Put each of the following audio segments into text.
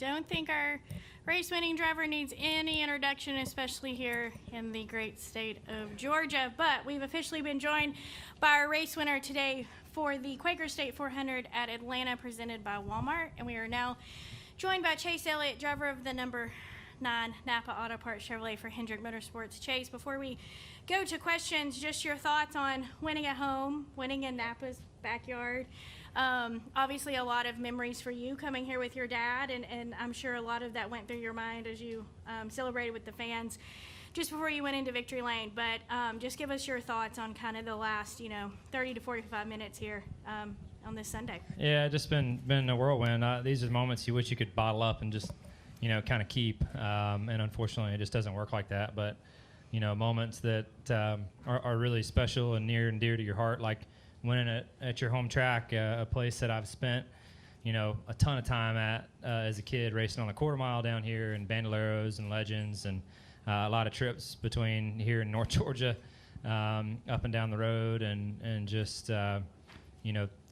don't think our race-winning driver needs any introduction, especially here in the great state of Georgia. But we've officially been joined by our race winner today for the Quaker State 400 at Atlanta, presented by Walmart. And we are now joined by Chase Elliott, driver of the number 9 Napa Auto Parts Chevrolet for Hendrick Motorsports. Chase, before we go to questions, just your thoughts on winning at home, winning in Napa's backyard. Obviously a lot of memories for you coming here with your dad, and I'm sure a lot of that went through your mind as you celebrated with the fans just before you went into victory lane. But just give us your thoughts on kind of the last 30 to 45 minutes here on this Sunday. Yeah, just been a whirlwind. These are moments you wish you could bottle up and just kind of keep, and unfortunately it just doesn't work like that. But moments that are really special and near and dear to your heart, like winning at your home track, a place that I've spent, a ton of time at as a kid, racing on the quarter mile down here, and Bandoleros and Legends, and a lot of trips between here and North Georgia, up and down the road, and just kind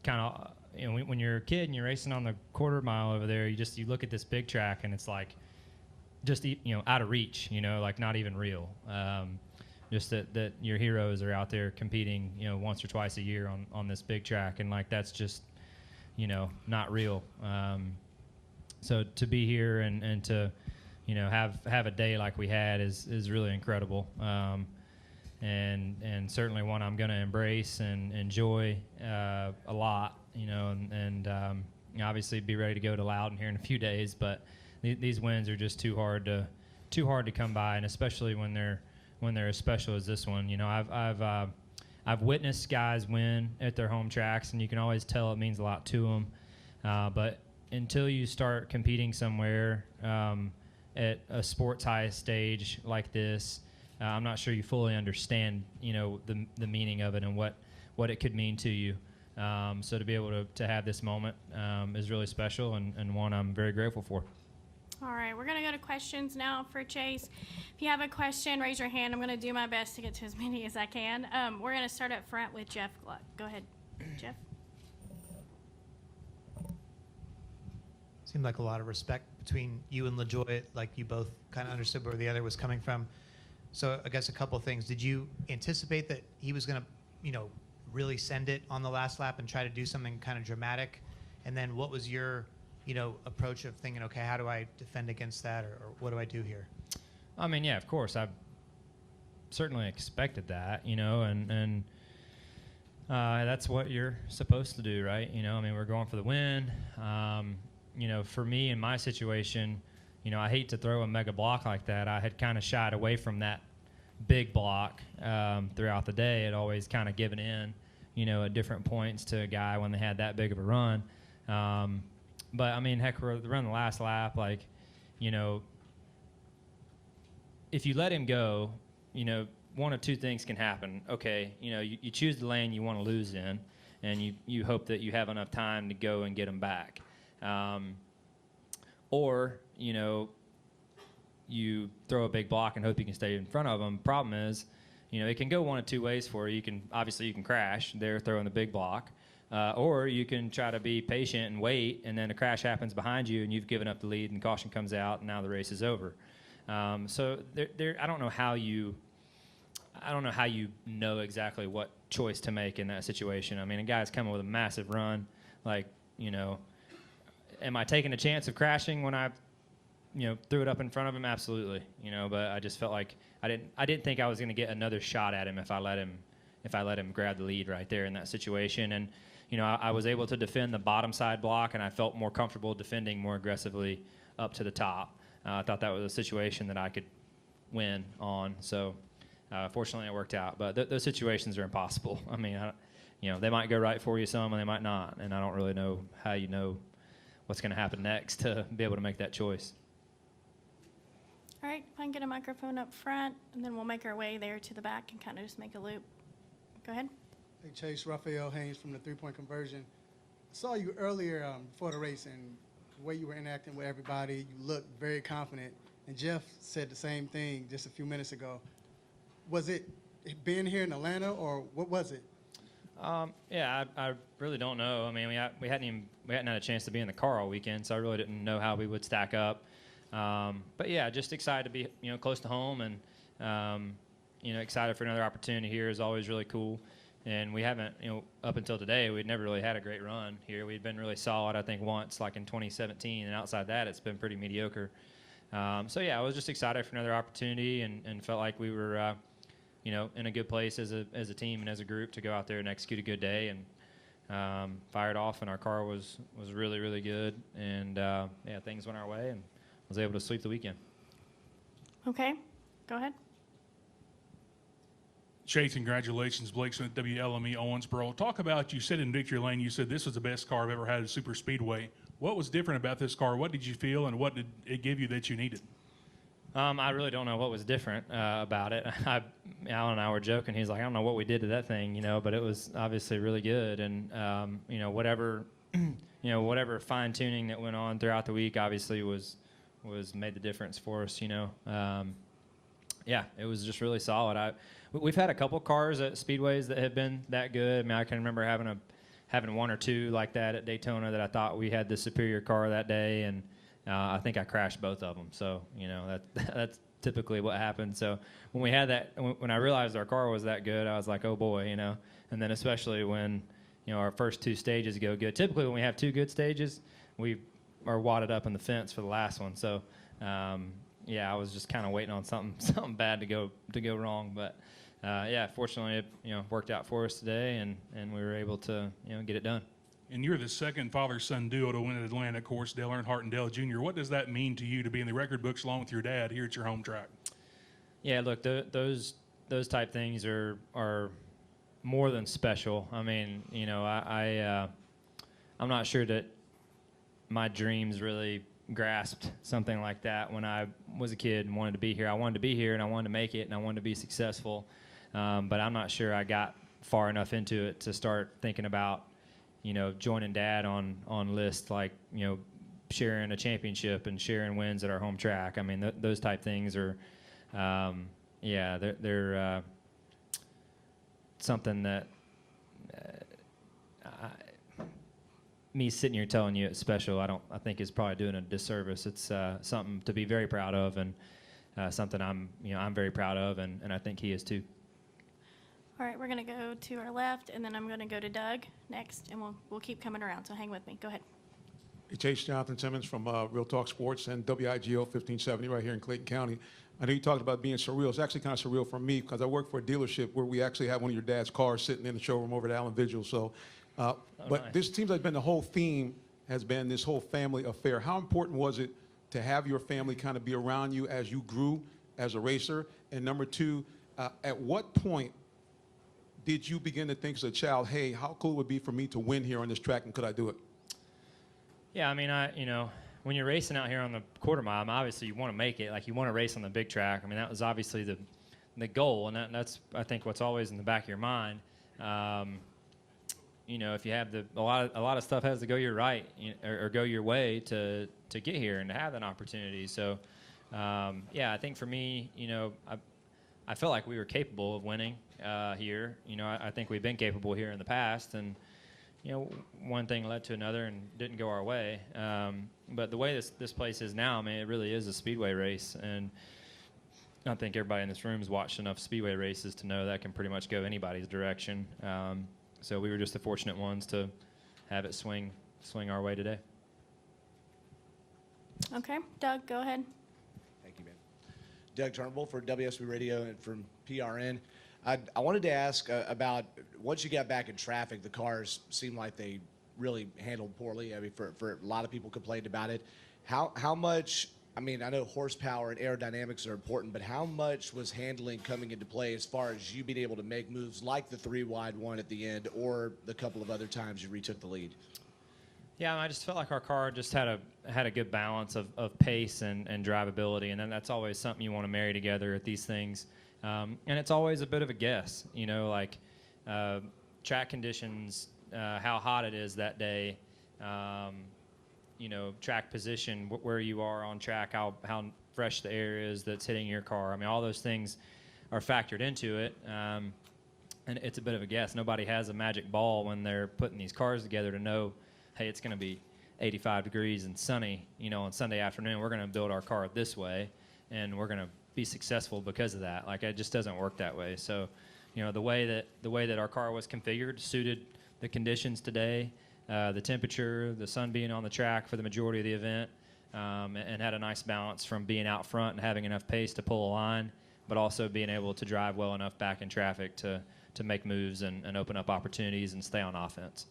of when you're a kid and you're racing on the quarter mile over there, you look at this big track and it's like just out of reach, like not even real. Just that your heroes are out there competing, once or twice a year on this big track, and like that's just, not real. So to be here and to, have a day like we had is really incredible, and certainly one I'm going to embrace and enjoy a lot, and obviously be ready to go to Loudon here in a few days. But these wins are just too hard to come by, and especially when they're as special as this one. I've witnessed guys win at their home tracks, and you can always tell it means a lot to them. But until you start competing somewhere at a sport's highest stage like this, I'm not sure you fully understand, the meaning of it and what it could mean to you. So to be able to have this moment is really special, and one I'm very grateful for. All right, we're going to go to questions now for Chase. If you have a question, raise your hand. I'm going to do my best to get to as many as I can. We're going to start up front with Jeff Gluck. Go ahead, Jeff. Seemed like a lot of respect between you and LaJoy, like you both kind of understood where the other was coming from. So I guess a couple of things. Did you anticipate that he was going to, really send it on the last lap and try to do something kind of dramatic? And then what was your approach of thinking, okay, how do I defend against that, or what do I do here? I mean, yeah, of course, I certainly expected that, and that's what you're supposed to do, right? We're going for the win. For me in my situation, I hate to throw a mega block like that. I had kind of shied away from that big block throughout the day. I'd always kind of given in, at different points to a guy when they had that big of a run. But, heck, we're running the last lap, like, if you let him go, one of two things can happen. Okay, you choose the lane you want to lose in, and you hope that you have enough time to go and get him back. Or, you throw a big block and hope you can stay in front of him. Problem is, it can go one of two ways for you. You can crash there throwing the big block. Or you can try to be patient and wait, and then a crash happens behind you, and you've given up the lead, and caution comes out, and now the race is over. So I don't know how you know exactly what choice to make in that situation. A guy's coming with a massive run, like, am I taking a chance of crashing when I, threw it up in front of him? Absolutely, But I just felt like I didn't think I was going to get another shot at him if I let him grab the lead right there in that situation. And I was able to defend the bottom side block, and I felt more comfortable defending more aggressively up to the top. I thought that was a situation that I could win on. So fortunately it worked out. But those situations are impossible. They might go right for you some, and they might not. And I don't really know how you know what's going to happen next to be able to make that choice. All right, if I can get a microphone up front, and then we'll make our way there to the back and kind of just make a loop. Go ahead. Hey, Chase, Raphael Haynes from the three-point conversion. I saw you earlier before the race, and the way you were interacting with everybody, you looked very confident. And Jeff said the same thing just a few minutes ago. Was it being here in Atlanta, or what was it? Yeah, I really don't know. I mean, we hadn't had a chance to be in the car all weekend, so I really didn't know how we would stack up. But yeah, just excited to be close to home, and excited for another opportunity here is always really cool. And we haven't, up until today, we'd never really had a great run here. We'd been really solid, I think, once, like in 2017, and outside that, it's been pretty mediocre. So yeah, I was just excited for another opportunity, and felt like we were, in a good place as a team and as a group to go out there and execute a good day, and fired off, and our car was really, really good, and yeah, things went our way, and was able to sweep the weekend. Okay, go ahead. Chase, congratulations. Blake Smith, WLME Owensboro. Talk about, you said in Victory Lane, you said this was the best car I've ever had at Super Speedway. What was different about this car? What did you feel, and what did it give you that you needed? I really don't know what was different about it. Alan and I were joking. He's like, I don't know what we did to that thing, but it was obviously really good. And whatever, whatever fine tuning that went on throughout the week, obviously was made the difference for us. Yeah, it was just really solid. We've had a couple cars at Speedways that have been that good. I mean, I can remember having one or two like that at Daytona that I thought we had the superior car that day, and I think I crashed both of them. So that's typically what happened. So when we had that, when I realized our car was that good, I was like, oh boy, And then especially when our first two stages go good. Typically when we have two good stages, we are wadded up in the fence for the last one. So yeah, I was just kind of waiting on something bad to go wrong, but. Yeah, fortunately, it worked out for us today, and we were able to get it done. And you're the second father-son duo to win an Atlanta, of course, Dale Earnhardt and Dale Jr. What does that mean to you to be in the record books along with your dad here at your home track? Yeah, look, those type things are more than special. I mean, I'm not sure that my dreams really grasped something like that when I was a kid and wanted to be here. I wanted to be here, and I wanted to make it, and I wanted to be successful. But I'm not sure I got far enough into it to start thinking about, joining Dad on lists like, sharing a championship and sharing wins at our home track. I mean, those type things are, yeah, they're something that me sitting here telling you it's special, I think is probably doing a disservice. It's something to be very proud of, and something I'm very proud of, and I think he is too. All right, we're going to go to our left, and then I'm going to go to Doug next, and we'll keep coming around, so hang with me. Go ahead. Hey, Chase, Jonathan Simmons from Real Talk Sports and WIGO 1570 right here in Clayton County. I know you talked about being surreal. It's actually kind of surreal for me because I work for a dealership where we actually have one of your dad's cars sitting in the showroom over at Allen Vigil. So, but nice. This seems like been the whole theme has been this whole family affair. How important was it to have your family kind of be around you as you grew as a racer? And number two, at what point did you begin to think as a child, hey, how cool it would be for me to win here on this track, and could I do it? Yeah, I mean, when you're racing out here on the quarter mile, obviously you want to make it. Like, you want to race on the big track. I mean, that was obviously the goal, and that's I think what's always in the back of your mind. If you have a lot of stuff has to go your right or go your way to get here and to have that opportunity. So, yeah, I think for me, I felt like we were capable of winning here. I think we've been capable here in the past, and one thing led to another and didn't go our way. But the way this place is now, I mean, it really is a speedway race, and I think everybody in this room has watched enough speedway races to know that can pretty much go anybody's direction. So we were just the fortunate ones to have it swing our way today. Okay, Doug, go ahead. Thank you, man. Doug Turnbull for WSB Radio and from PRN. I wanted to ask about, once you got back in traffic, the cars seemed like they really handled poorly. I mean, for a lot of people complained about it. How much, I mean, I know horsepower and aerodynamics are important, but how much was handling coming into play as far as you being able to make moves like the 3-wide one at the end or the couple of other times you retook the lead? Yeah, I just felt like our car just had a good balance of pace and drivability, and then that's always something you want to marry together at these things. And it's always a bit of a guess, like track conditions, how hot it is that day, track position, where you are on track, how fresh the air is that's hitting your car. I mean, all those things are factored into it. And and it's a bit of a guess. Nobody has a magic ball when they're putting these cars together to know, hey, it's going to be 85 degrees and sunny, on Sunday afternoon. We're going to build our car this way, and we're going to be successful because of that. Like, it just doesn't work that way. So, the way that our car was configured suited the conditions today, the temperature, the sun being on the track for the majority of the event, and had a nice balance from being out front and having enough pace to pull a line, but also being able to drive well enough back in traffic to make moves and open up opportunities and stay on offense.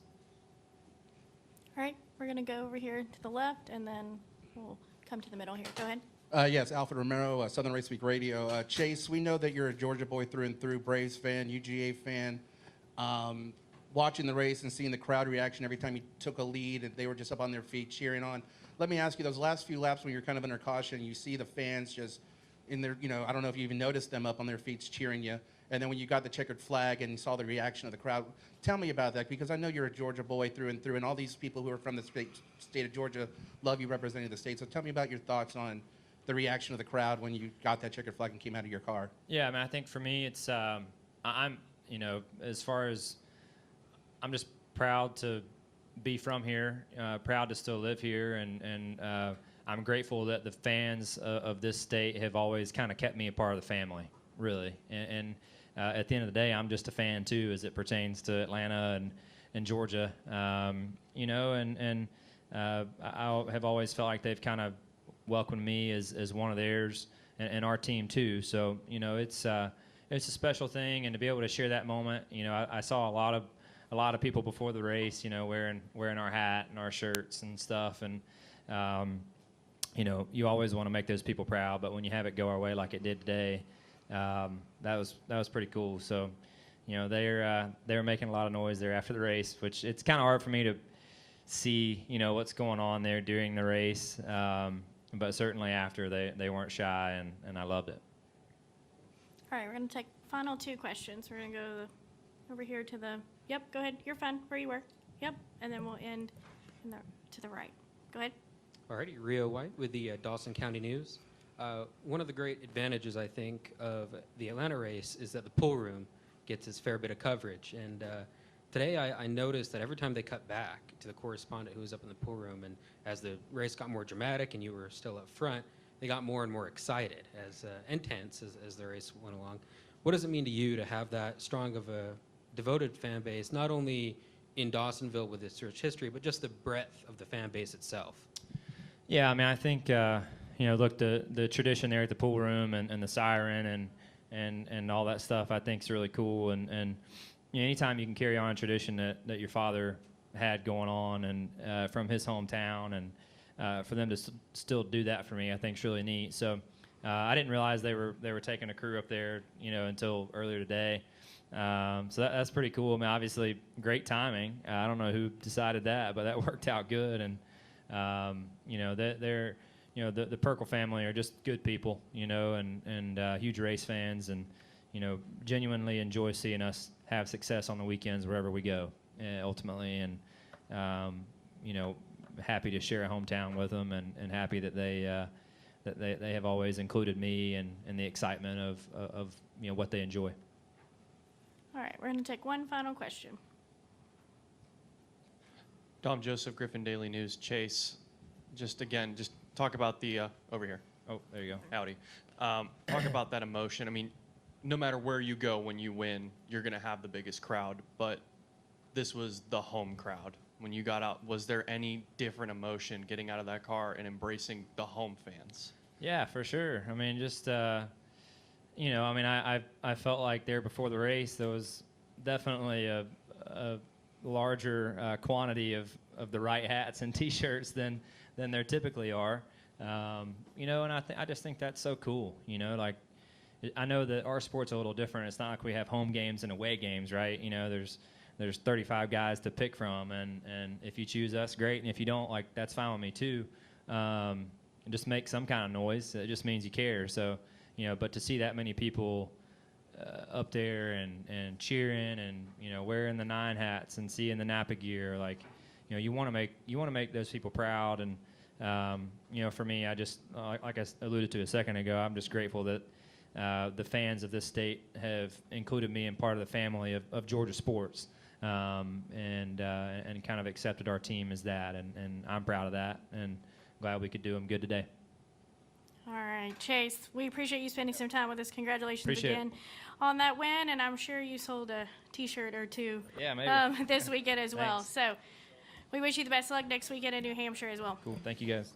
All right, we're going to go over here to the left, and then we'll come to the middle here. Go ahead. Yes, Alfred Romero, Southern Race Week Radio. Chase, we know that you're a Georgia boy through and through, Braves fan, UGA fan. Watching the race and seeing the crowd reaction every time you took a lead and they were just up on their feet cheering on. Let me ask you, those last few laps when you're kind of under caution, you see the fans just in their, I don't know if you even noticed them up on their feet cheering you. And then when you got the checkered flag and you saw the reaction of the crowd, tell me about that, because I know you're a Georgia boy through and through, and all these people who are from the state of Georgia love you representing the state. So tell me about your thoughts on the reaction of the crowd when you got that checkered flag and came out of your car. Yeah, I mean, I think for me, it's I'm as far as I'm just proud to be from here, proud to still live here, and I'm grateful that the fans of this state have always kind of kept me a part of the family, really. And at the end of the day, I'm just a fan too, as it pertains to Atlanta and Georgia. I have always felt like they've kind of welcomed me as one of theirs, and our team too. So it's a special thing, and to be able to share that moment. I saw a lot of people before the race, wearing our hat and our shirts and stuff, and you always want to make those people proud, but when you have it go our way like it did today, that was pretty cool. So, they were making a lot of noise there after the race, which it's kind of hard for me to see, what's going on there during the race, but certainly after they weren't shy, and I loved it. All right, we're going to take final two questions. We're going to go over here to the, yep, go ahead. You're fine where you were. Yep, and then we'll end to the right. Go ahead. Alrighty, Rio White with the Dawson County News. One of the great advantages, I think, of the Atlanta race is that the pool room gets its fair bit of coverage. And today I noticed that every time they cut back to the correspondent who was up in the pool room, and as the race got more dramatic and you were still up front, they got more and more excited and tense as the race went along. What does it mean to you to have that strong of a devoted fan base, not only in Dawsonville with its rich history, but just the breadth of the fan base itself? Yeah, I mean, I think look, the tradition there at the pool room and the siren and all that stuff, I think is really cool. And anytime you can carry on a tradition that your father had going on and from his hometown, and for them to still do that for me, I think is really neat. So I didn't realize they were taking a crew up there, until earlier today. So that's pretty cool. I mean, obviously, great timing. I don't know who decided that, but that worked out good. And they're the Perkle family are just good people, and huge race fans, and genuinely enjoy seeing us have success on the weekends wherever we go, ultimately, and happy to share a hometown with them, and happy that they have always included me in the excitement of what they enjoy. All right, we're going to take one final question. Dom Joseph, Griffin Daily News. Chase, just talk about the, over here. Oh, there you go. Howdy. Talk about that emotion. I mean, no matter where you go when you win, you're going to have the biggest crowd, but this was the home crowd. When you got out, was there any different emotion getting out of that car and embracing the home fans? Yeah, for sure. I mean, just, I felt like there before the race, there was definitely a larger quantity of the right hats and T-shirts than there typically are. And I just think that's so cool. I know that our sport's a little different. It's not like we have home games and away games, right? There's 35 guys to pick from, and if you choose us, great. And if you don't, that's fine with me too. Just make some kind of noise. It just means you care. So, but to see that many people up there and cheering and wearing the 9 hats and seeing the Napa gear, you want to make those people proud. And for me, I just like I alluded to a second ago, I'm just grateful that the fans of this state have included me in part of the family of Georgia sports, and kind of accepted our team as that, and I'm proud of that, and glad we could do them good today. All right, Chase, we appreciate you spending some time with us. Congratulations Appreciate again on that win, and I'm sure you sold a T-shirt or two Yeah, maybe. this weekend as well. Thanks. So we wish you the best of luck next weekend in New Hampshire as well. Cool. Thank you, guys.